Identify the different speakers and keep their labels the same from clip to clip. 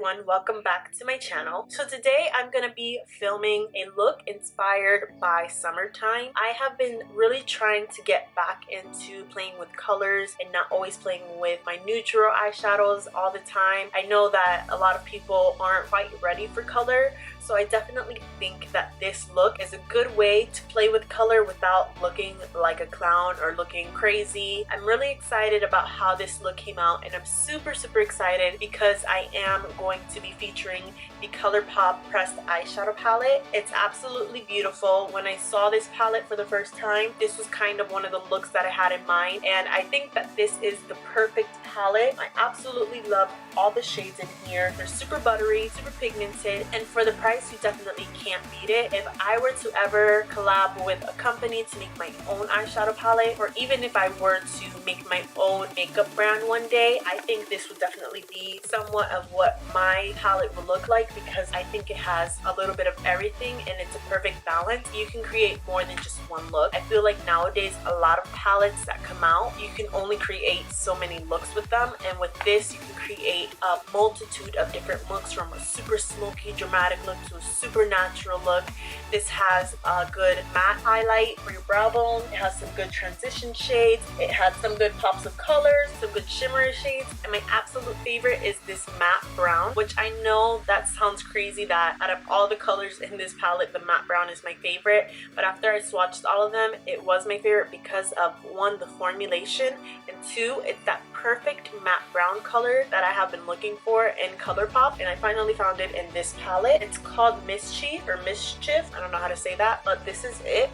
Speaker 1: everyone, welcome back to my channel. So today I'm gonna be filming a look inspired by summertime. I have been really trying to get back into playing with colors and not always playing with my neutral eyeshadows all the time. I know that a lot of people aren't quite ready for color, so I definitely think that this look is a good way to play with color without looking like a clown or looking crazy. I'm really excited about how this look came out, and I'm super excited because I am going to be featuring the Colourpop pressed eyeshadow palette. It's absolutely beautiful. When I saw this palette for the first time, this was kind of one of the looks that I had in mind, and I think that this is the perfect palette. I absolutely love all the shades in here. They're super buttery, super pigmented, and for the price, you definitely can't beat it. If I were to ever collab with a company to make my own eyeshadow palette, or even if I were to make my own makeup brand one day, I think this would definitely be somewhat of what my palette would look like, because I think it has a little bit of everything and it's a perfect balance. You can create more than just one look. I feel like nowadays a lot of palettes that come out, you can only create so many looks with them, and with this you can create a multitude of different looks, from a super smoky dramatic look to a super natural look. This has a good matte highlight for your brow bone. It has some good transition shades. It has some good pops of colors, some good shimmery shades, and my absolute favorite is this matte brown, which I know that sounds crazy that out of all the colors in this palette, the matte brown is my favorite, but after I swatched all of them, it was my favorite because of, one, the formulation, and two, it's that perfect matte brown color that I have been looking for in Colourpop, and I finally found it in this palette. It's called Mischief, I don't know how to say that, but this is it.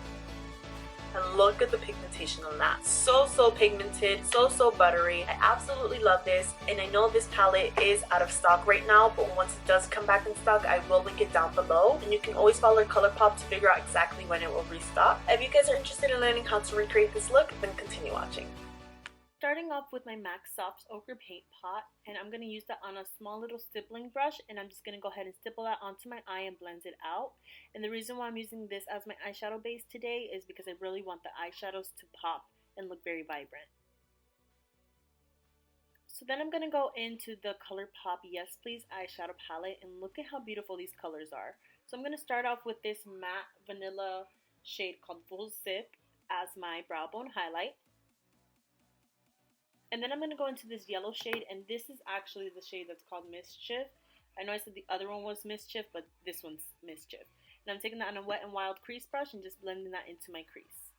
Speaker 1: And look at the pigmentation on that. So pigmented, so buttery. I absolutely love this, and I know this palette is out of stock right now, but once it does come back in stock, I will link it down below, and you can always follow Colourpop to figure out exactly when it will restock. If you guys are interested in learning how to recreate this look, then continue watching. Starting off with my MAC Soft Ochre Paint Pot, and I'm going to use that on a small little stippling brush, and I'm just going to go ahead and stipple that onto my eye and blend it out. And the reason why I'm using this as my eyeshadow base today is because I really want the eyeshadows to pop and look very vibrant. So then I'm going to go into the Colourpop Yes Please eyeshadow palette, and look at how beautiful these colors are. So I'm going to start off with this matte vanilla shade called Full Zip as my brow bone highlight. And then I'm going to go into this yellow shade, and this is actually the shade that's called Mischief. I know I said the other one was Mischief, but this one's Mischief. And I'm taking that on a Wet n Wild crease brush and just blending that into my crease.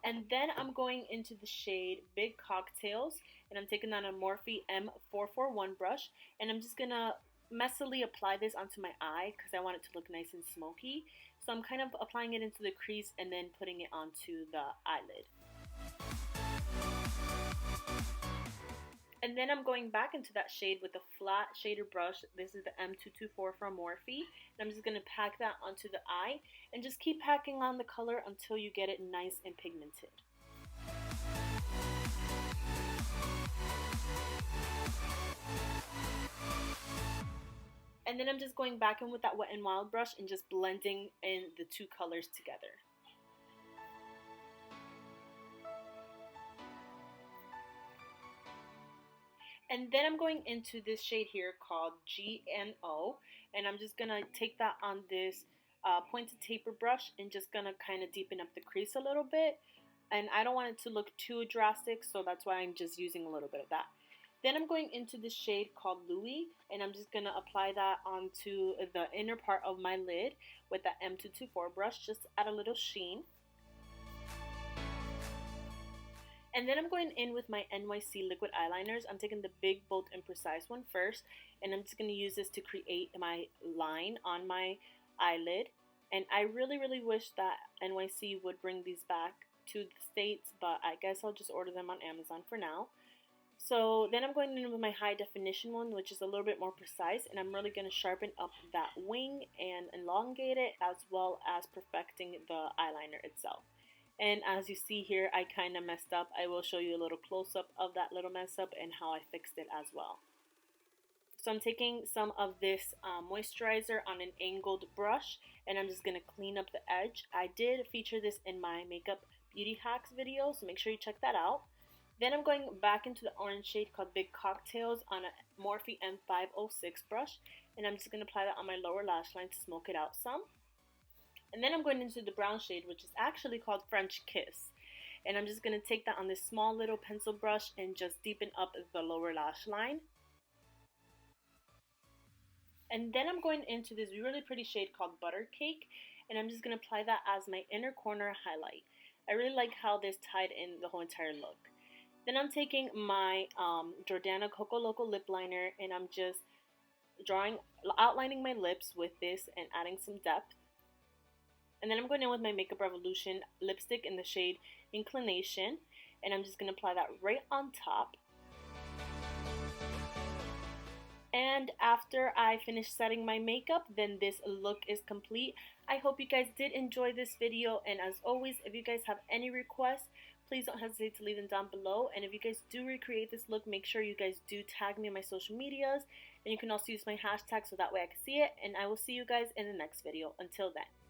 Speaker 1: And then I'm going into the shade Big Cocktails, and I'm taking that on a Morphe M441 brush, and I'm just going to messily apply this onto my eye because I want it to look nice and smoky. So I'm kind of applying it into the crease and then putting it onto the eyelid. And then I'm going back into that shade with a flat shader brush. This is the M224 from Morphe. And I'm just going to pack that onto the eye and just keep packing on the color until you get it nice and pigmented. And then I'm just going back in with that Wet n Wild brush and just blending in the two colors together. And then I'm going into this shade here called GNO, and I'm just going to take that on this pointed taper brush and just going to kind of deepen up the crease a little bit. And I don't want it to look too drastic, so that's why I'm just using a little bit of that. Then I'm going into this shade called Louis, and I'm just going to apply that onto the inner part of my lid with that M224 brush, just to add a little sheen. And then I'm going in with my NYC liquid eyeliners. I'm taking the big, bold, and precise one first, and I'm just going to use this to create my line on my eyelid. And I really wish that NYC would bring these back to the States, but I guess I'll just order them on Amazon for now. So then I'm going in with my high definition one, which is a little bit more precise, and I'm really going to sharpen up that wing and elongate it, as well as perfecting the eyeliner itself. And as you see here, I kind of messed up. I will show you a little close-up of that little mess up and how I fixed it as well. So I'm taking some of this moisturizer on an angled brush, and I'm just going to clean up the edge. I did feature this in my makeup beauty hacks video, so make sure you check that out. Then I'm going back into the orange shade called Big Cocktails on a Morphe M506 brush, and I'm just going to apply that on my lower lash line to smoke it out some. And then I'm going into the brown shade, which is actually called French Kiss, and I'm just going to take that on this small little pencil brush and just deepen up the lower lash line. And then I'm going into this really pretty shade called Butter Cake, and I'm just going to apply that as my inner corner highlight. I really like how this tied in the whole entire look. Then I'm taking my Jordana Coco Loco lip liner, and I'm just outlining my lips with this and adding some depth. And then I'm going in with my Makeup Revolution lipstick in the shade Inclination, and I'm just going to apply that right on top. And after I finish setting my makeup, then this look is complete. I hope you guys did enjoy this video, and as always, if you guys have any requests, please don't hesitate to leave them down below. And if you guys do recreate this look, make sure you guys do tag me on my social medias, and you can also use my hashtag so that way I can see it. And I will see you guys in the next video. Until then.